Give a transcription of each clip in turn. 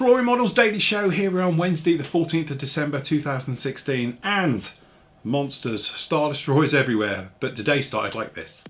Flory Models Daily Show. Here we're on Wednesday the 14th of December 2016, and monsters, Star Destroyers everywhere, but today started like this.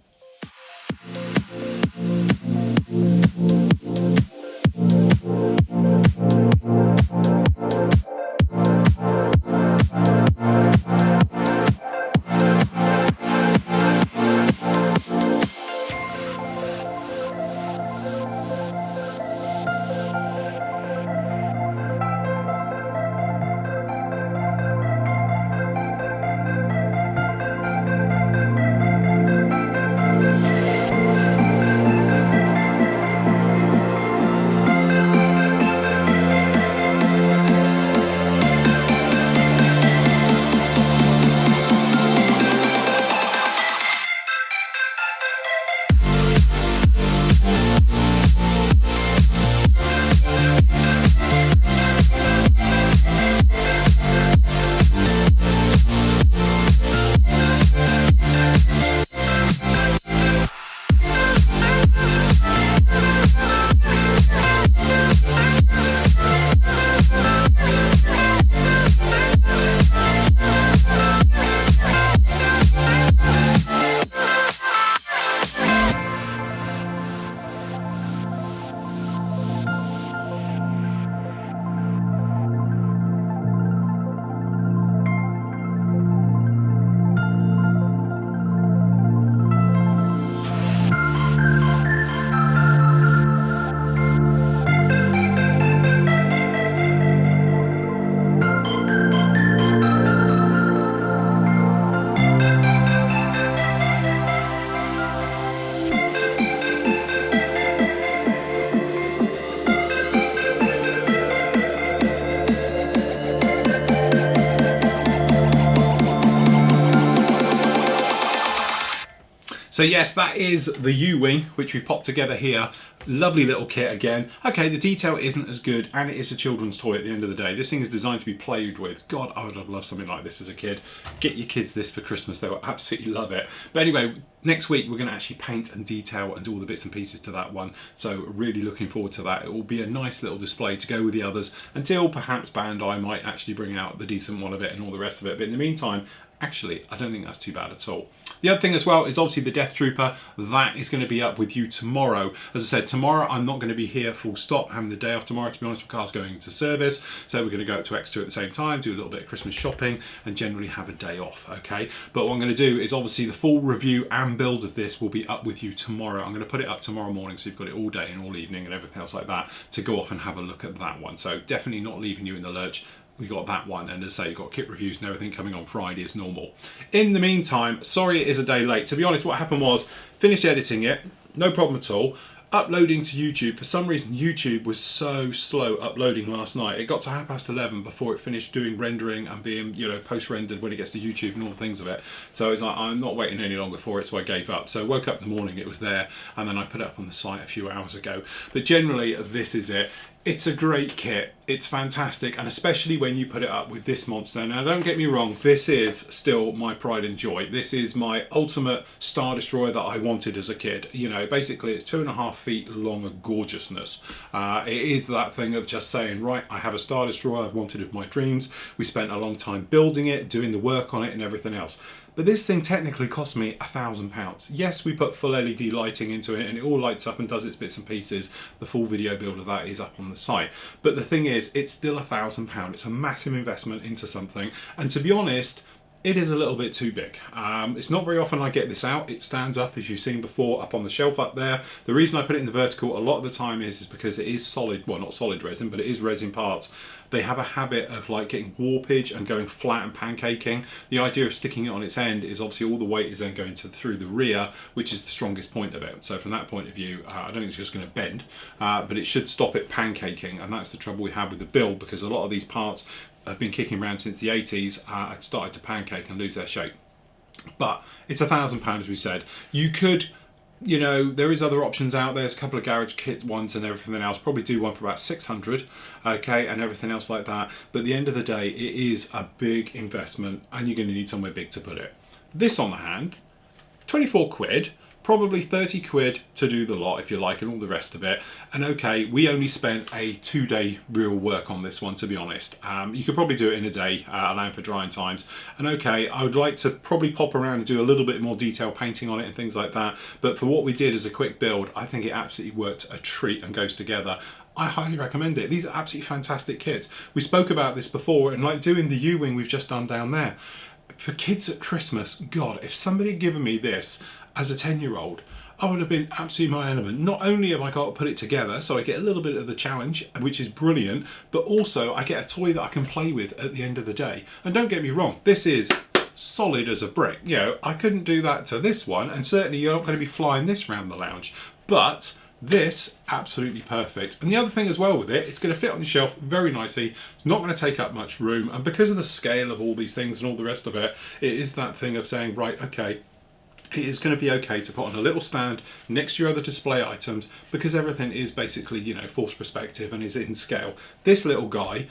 So yes, that is the U-Wing, which we've popped together here. Lovely little kit again. Okay, the detail isn't as good, and it is a children's toy at the end of the day. This thing is designed to be played with. God, I would have loved something like this as a kid. Get your kids this for Christmas, they will absolutely love it. But anyway, next week we're going to actually paint and detail and do all the bits and pieces to that one. So really looking forward to that. It will be a nice little display to go with the others until perhaps Bandai might actually bring out the decent one of it and all the rest of it. But in the meantime, actually, I don't think that's too bad at all. The other thing as well is obviously the Death Trooper. That is going to be up with you tomorrow. As I said, tomorrow I'm not going to be here full stop. Having the day off tomorrow, to be honest, my car's going into service. So we're going to go up to Exeter at the same time, do a little bit of Christmas shopping, and generally have a day off, okay? But what I'm going to do is obviously the full review and build of this will be up with you tomorrow. I'm going to put it up tomorrow morning, so you've got it all day and all evening and everything else like that to go off and have a look at that one. So definitely not leaving you in the lurch. We got that one, and as I say, you've got kit reviews and everything coming on Friday as normal. In the meantime, sorry it is a day late. To be honest, what happened was, finished editing it, no problem at all. Uploading to YouTube, for some reason YouTube was so slow uploading last night. It got to 11:30 before it finished doing rendering and being, you know, post-rendered when it gets to YouTube and all the things of it. So it's like, I'm not waiting any longer for it, so I gave up. So I woke up in the morning, it was there, and then I put it up on the site a few hours ago. But generally, this is it. It's a great kit, it's fantastic, and especially when you put it up with this monster. Now don't get me wrong, this is still my pride and joy. This is my ultimate Star Destroyer that I wanted as a kid. You know, basically it's 2.5 feet long of gorgeousness. It is that thing of just saying, right, I have a Star Destroyer I've wanted of my dreams. We spent a long time building it, doing the work on it and everything else. But this thing technically cost me £1,000. Yes, we put full LED lighting into it and it all lights up and does its bits and pieces. The full video build of that is up on the site. But the thing is, it's still £1,000. It's a massive investment into something. And to be honest, it is a little bit too big. It's not very often I get this out. It stands up, as you've seen before, up on the shelf up there. The reason I put it in the vertical a lot of the time is because it is solid, well, not solid resin, but it is resin parts. They have a habit of like getting warpage and going flat and pancaking. The idea of sticking it on its end is obviously all the weight is then going through the rear, which is the strongest point of it. So from that point of view, I don't think it's just going to bend, but it should stop it pancaking, and that's the trouble we have with the build, because a lot of these parts have been kicking around since the 80s, had started to pancake and lose their shape. But it's £1,000, as we said. You could, you know, there is other options out there. There's a couple of garage kit ones and everything else. Probably do one for about 600, okay, and everything else like that. But at the end of the day, it is a big investment, and you're going to need somewhere big to put it. This, on the hand, 24 quid. probably 30 quid to do the lot if you like and all the rest of it. And okay, we only spent a 2-day real work on this one, to be honest. You could probably do it in a day, allowing for drying times. And okay, I would like to probably pop around and do a little bit more detail painting on it and things like that, but for what we did as a quick build, I think it absolutely worked a treat and goes together. I highly recommend it. These are absolutely fantastic kits. We spoke about this before, and like doing the U-Wing we've just done down there. For kids at Christmas, God, if somebody had given me this as a 10-year-old, I would have been absolutely my element. Not only have I got to put it together, so I get a little bit of the challenge, which is brilliant, but also I get a toy that I can play with at the end of the day. And don't get me wrong, this is solid as a brick. You know, I couldn't do that to this one, and certainly you're not going to be flying this round the lounge. But this, absolutely perfect. And the other thing as well with it, it's going to fit on the shelf very nicely. It's not going to take up much room. And because of the scale of all these things and all the rest of it, it is that thing of saying, right, okay, it is going to be okay to put on a little stand next to your other display items, because everything is basically, you know, forced perspective and is in scale. This little guy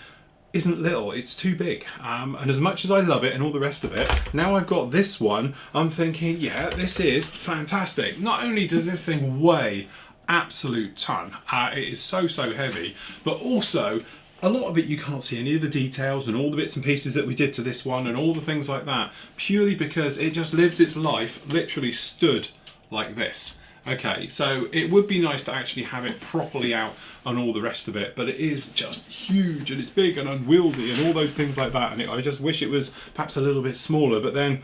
isn't little, it's too big. And as much as I love it and all the rest of it, now I've got this one, I'm thinking, yeah, this is fantastic. Not only does this thing weigh absolute ton, it is so heavy, but also a lot of it you can't see any of the details and all the bits and pieces that we did to this one and all the things like that, purely because it just lives its life literally stood like this. Okay, so it would be nice to actually have it properly out and all the rest of it, but it is just huge and it's big and unwieldy and all those things like that, and I just wish it was perhaps a little bit smaller. But then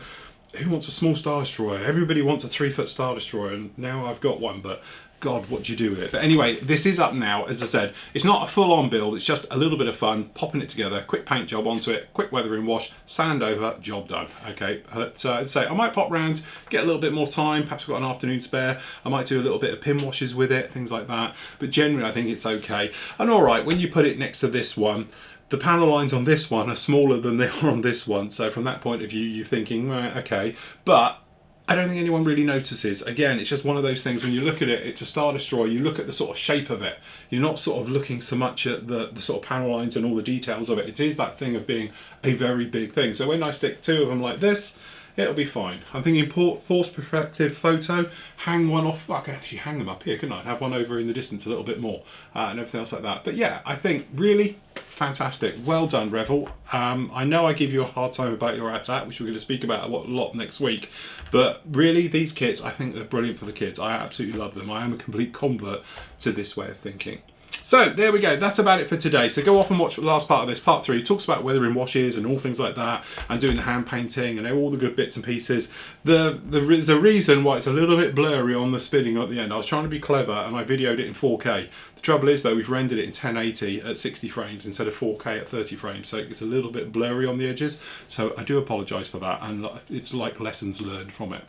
who wants a small Star Destroyer? Everybody wants a 3-foot Star Destroyer, and now I've got one, but God, what do you do with it? But anyway, this is up now. As I said, it's not a full-on build, it's just a little bit of fun, popping it together, quick paint job onto it, quick weathering wash, sand over, job done. Okay, but as I say, I might pop round, get a little bit more time, perhaps I've got an afternoon spare, I might do a little bit of pin washes with it, things like that, but generally I think it's okay. And alright, when you put it next to this one, the panel lines on this one are smaller than they are on this one, so from that point of view you're thinking, right, okay, but I don't think anyone really notices. Again, it's just one of those things, when you look at it, it's a Star Destroyer, you look at the sort of shape of it. You're not sort of looking so much at the sort of panel lines and all the details of it. It is that thing of being a very big thing. So when I stick 2 of them like this, it'll be fine. I'm thinking force perspective photo, hang one off. Well, I could actually hang them up here, couldn't I? Have one over in the distance a little bit more and everything else like that. But yeah, I think really fantastic. Well done, Revel. I know I give you a hard time about your AT-AT, which we're going to speak about a lot next week. But really, these kits, I think they're brilliant for the kids. I absolutely love them. I am a complete convert to this way of thinking. So there we go, that's about it for today. So go off and watch the last part of this, part 3. It talks about weathering washes and all things like that, and doing the hand painting and all the good bits and pieces. There's a reason why it's a little bit blurry on the spinning at the end. I was trying to be clever and I videoed it in 4K. The trouble is though, we've rendered it in 1080 at 60 frames instead of 4K at 30 frames, so it's a little bit blurry on the edges. So I do apologise for that, and it's like lessons learned from it.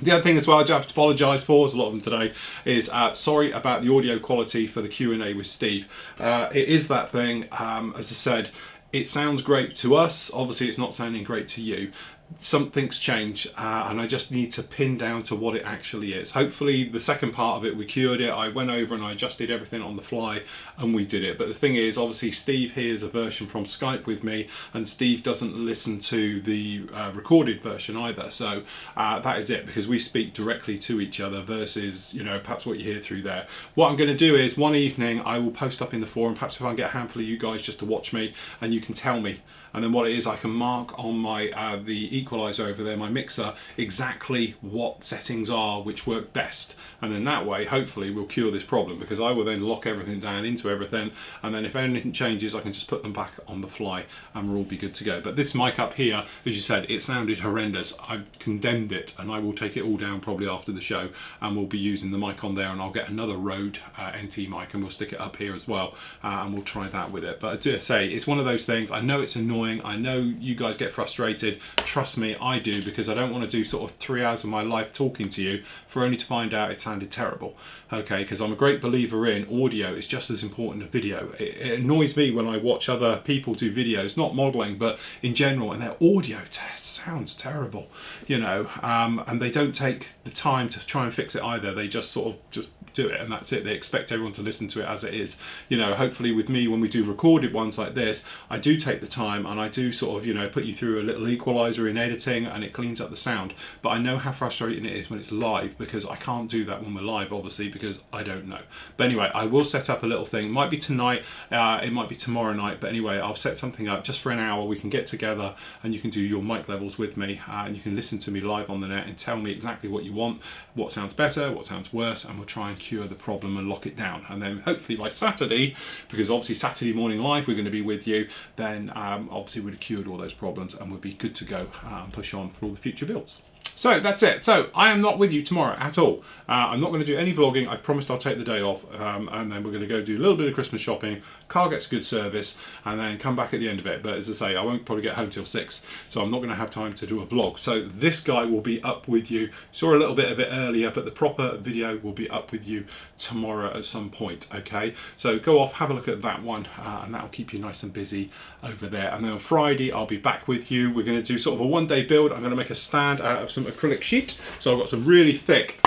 The other thing as well I do have to apologise for, as a lot of them today, is sorry about the audio quality for the Q&A with Steve. It is that thing, as I said, it sounds great to us, obviously it's not sounding great to you. Something's changed and I just need to pin down to what it actually is. Hopefully the second part of it we cured it. I went over and I adjusted everything on the fly and we did it. But the thing is, obviously Steve hears a version from Skype with me and Steve doesn't listen to the recorded version either. So that is it, because we speak directly to each other versus, you know, perhaps what you hear through there. What I'm going to do is one evening I will post up in the forum, perhaps if I can get a handful of you guys just to watch me, and you can tell me. And then what it is, I can mark on my the equalizer over there, my mixer, exactly what settings are which work best. And then that way, hopefully, we'll cure this problem, because I will then lock everything down into everything. And then if anything changes, I can just put them back on the fly and we'll all be good to go. But this mic up here, as you said, it sounded horrendous. I've condemned it and I will take it all down probably after the show, and we'll be using the mic on there, and I'll get another Rode NT mic and we'll stick it up here as well, and we'll try that with it. But I do say, it's one of those things, I know it's annoying. I know you guys get frustrated. Trust me, I do, because I don't want to do sort of 3 hours of my life talking to you for only to find out it sounded terrible. Okay, because I'm a great believer in audio is just as important as video. It annoys me when I watch other people do videos, not modelling, but in general, and their audio sounds terrible, you know, and they don't take the time to try and fix it either. They just sort of just do it, and that's it. They expect everyone to listen to it as it is. You know, hopefully with me, when we do recorded ones like this, I do take the time and I do sort of, you know, put you through a little equalizer in editing, and it cleans up the sound. But I know how frustrating it is when it's live, because I can't do that when we're live, obviously, because I don't know. But anyway, I will set up a little thing. It might be tonight, it might be tomorrow night, but anyway, I'll set something up just for an hour. We can get together and you can do your mic levels with me, and you can listen to me live on the net and tell me exactly what you want, what sounds better, what sounds worse, and we'll try and cure the problem and lock it down. And then hopefully by Saturday, because obviously Saturday morning live we're going to be with you, then obviously we'd have cured all those problems and we'd be good to go and push on for all the future builds. So that's it. So I am not with you tomorrow at all. I'm not going to do any vlogging. I've promised I'll take the day off, and then we're going to go do a little bit of Christmas shopping. Car gets good service, and then come back at the end of it. But as I say, I won't probably get home till 6, so I'm not going to have time to do a vlog. So this guy will be up with you. Saw a little bit of it earlier, but the proper video will be up with you tomorrow at some point. Okay, so go off, have a look at that one, and that'll keep you nice and busy over there. And then on Friday, I'll be back with you. We're going to do sort of a one-day build. I'm going to make a stand out of some acrylic sheet. So I've got some really thick,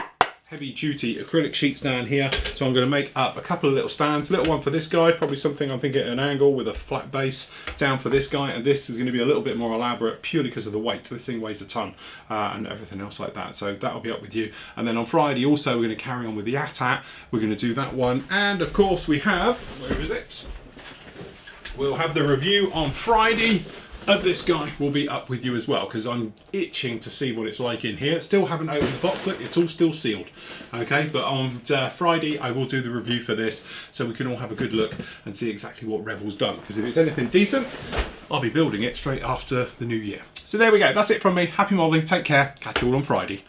heavy duty acrylic sheets down here. So I'm going to make up a couple of little stands. Little one for this guy, probably something I'm thinking at an angle with a flat base down for this guy. And this is going to be a little bit more elaborate purely because of the weight. This thing weighs a ton and everything else like that. So that'll be up with you. And then on Friday also we're going to carry on with the AT-AT. We're going to do that one. And of course we have, where is it? We'll have the review on Friday of this guy will be up with you as well, because I'm itching to see what it's like in here. Still haven't opened the box, look, it's all still sealed. Okay, but on Friday I will do the review for this, so we can all have a good look and see exactly what Revel's done, because if it's anything decent, I'll be building it straight after the new year. So there we go, that's it from me. Happy modelling, take care, catch you all on Friday.